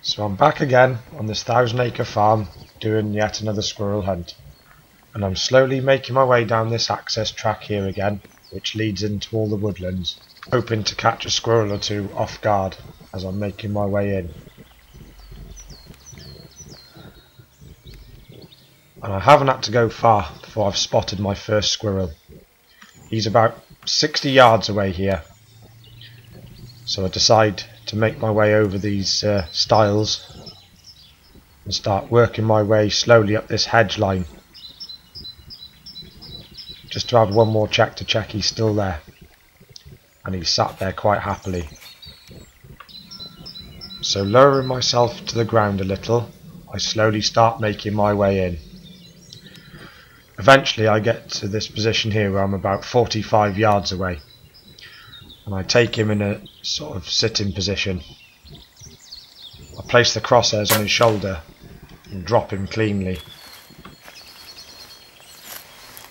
So I'm back again on this 1,000-acre farm doing yet another squirrel hunt, and I'm slowly making my way down this access track here again, which leads into all the woodlands, hoping to catch a squirrel or two off guard as I'm making my way in. And I haven't had to go far before I've spotted my first squirrel. He's about 60 yards away here, so I decide to make my way over these stiles and start working my way slowly up this hedge line, just to have one more check to check he's still there, and he's sat there quite happily. So lowering myself to the ground a little, I slowly start making my way in. Eventually I get to this position here where I'm about 45 yards away, and I take him in a sort of sitting position. I place the crosshairs on his shoulder and drop him cleanly.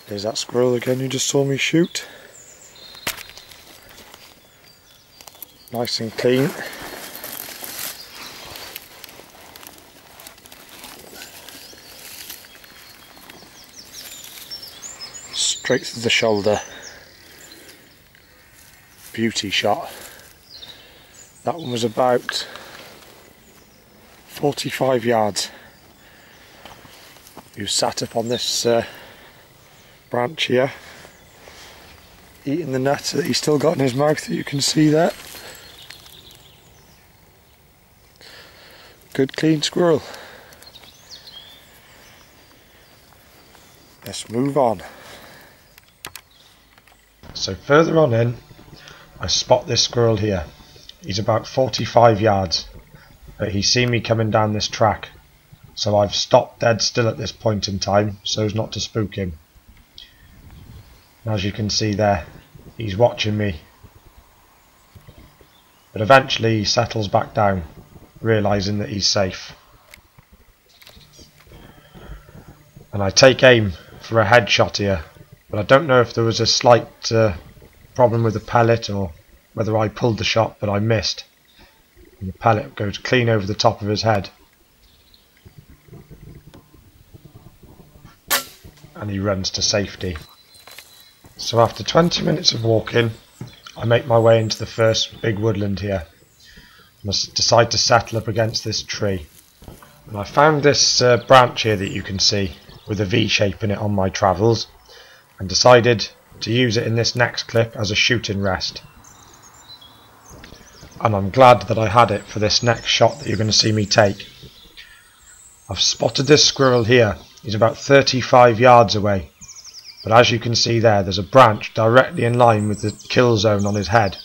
There's that squirrel again you just saw me shoot. Nice and clean. Straight through the shoulder. Beauty shot. That one was about 45 yards. He was sat up on this branch here, eating the nut that he's still got in his mouth that you can see there. Good clean squirrel. Let's move on. So further on in, I spot this squirrel here. He's about 45 yards, but he's seen me coming down this track, so I've stopped dead still at this point in time so as not to spook him. And as you can see there, he's watching me, but eventually he settles back down, realising that he's safe. And I take aim for a headshot here, but I don't know if there was a slight problem with the pellet or whether I pulled the shot, but I missed. And the pellet goes clean over the top of his head. And he runs to safety. So after 20 minutes of walking, I make my way into the first big woodland here. I decide to settle up against this tree. And I found this branch here that you can see with a V shape in it on my travels, and decided to use it in this next clip as a shooting rest. And I'm glad that I had it for this next shot that you're going to see me take. I've spotted this squirrel here. He's about 35 yards away, but as you can see there's a branch directly in line with the kill zone on his head.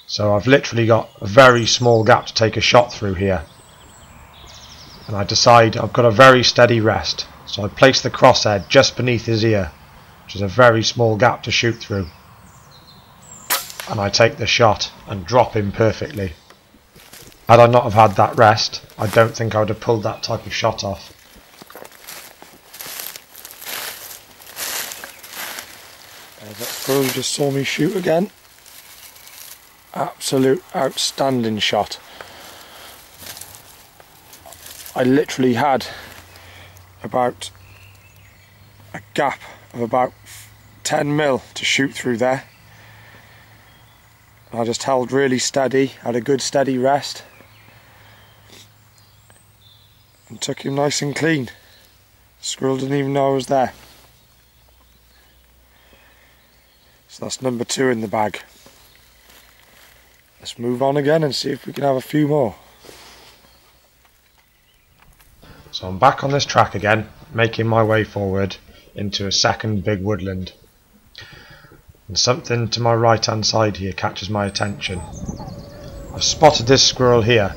So I've literally got a very small gap to take a shot through here, and I decide I've got a very steady rest, so I place the crosshead just beneath his ear, which is a very small gap to shoot through, and I take the shot and drop him perfectly. Had I not have had that rest, I don't think I would have pulled that type of shot off. There's that squirrel who just saw me shoot again. Absolute outstanding shot. I literally had about a gap of about 10 mil to shoot through there. I just held really steady, had a good steady rest, and took him nice and clean. The squirrel didn't even know I was there. So that's number 2 in the bag. Let's move on again and see if we can have a few more. So I'm back on this track again, making my way forward into a second big woodland. And something to my right hand side here catches my attention. I've spotted this squirrel here.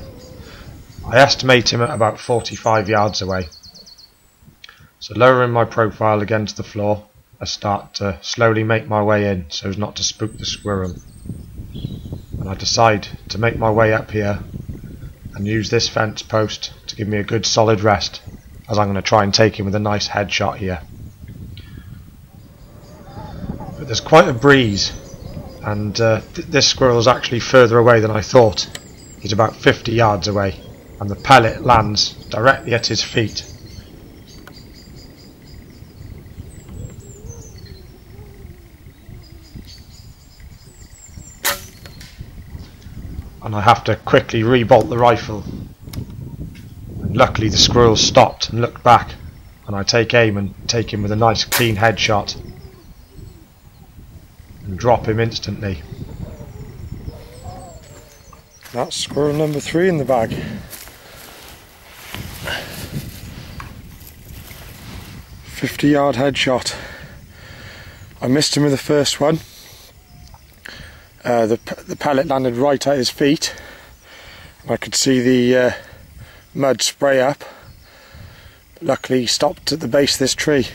I estimate him at about 45 yards away. So lowering my profile against the floor, I start to slowly make my way in so as not to spook the squirrel. And I decide to make my way up here and use this fence post to give me a good solid rest, as I'm going to try and take him with a nice headshot here. But there's quite a breeze, and this squirrel is actually further away than I thought. He's about 50 yards away, and the pellet lands directly at his feet. And I have to quickly rebolt the rifle. And luckily the squirrel stopped and looked back, and I take aim and take him with a nice clean headshot and drop him instantly. That's squirrel number 3 in the bag. .50-yard headshot. I missed him with the first one. The pellet landed right at his feet. I could see the mud spray up. Luckily he stopped at the base of this tree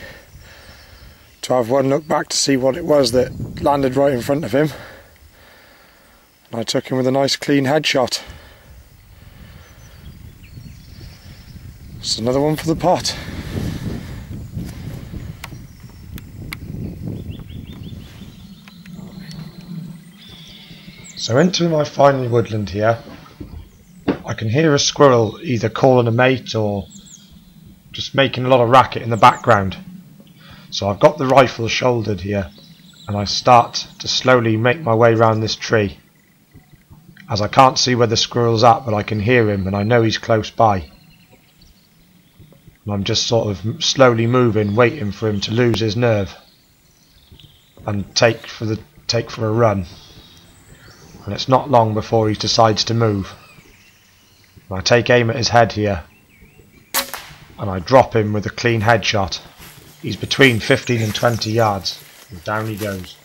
to have one look back to see what it was that landed right in front of him. And I took him with a nice clean headshot. It's another one for the pot. So into my final woodland here, I can hear a squirrel either calling a mate or just making a lot of racket in the background. So I've got the rifle shouldered here and I start to slowly make my way around this tree. As I can't see where the squirrel's at, but I can hear him and I know he's close by. And I'm just sort of slowly moving, waiting for him to lose his nerve and take for a run. And it's not long before he decides to move. And I take aim at his head here and I drop him with a clean headshot. He's between 15 and 20 yards and down he goes.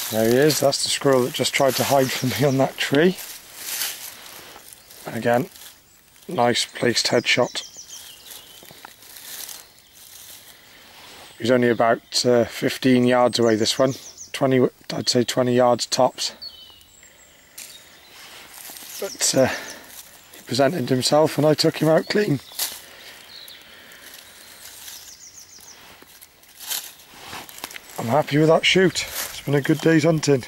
There he is. That's the squirrel that just tried to hide from me on that tree. And again, nice placed headshot. He's only about 15 yards away, this one. 20, I'd say 20 yards tops. But he presented himself and I took him out clean. I'm happy with that shoot. It's been a good day's hunting.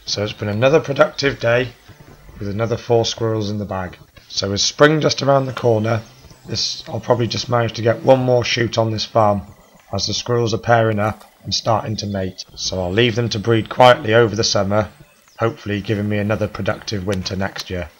So it's been another productive day with another 4 squirrels in the bag. So with spring just around the corner, I'll probably just manage to get one more shoot on this farm as the squirrels are pairing up and starting to mate. So I'll leave them to breed quietly over the summer, hopefully giving me another productive winter next year.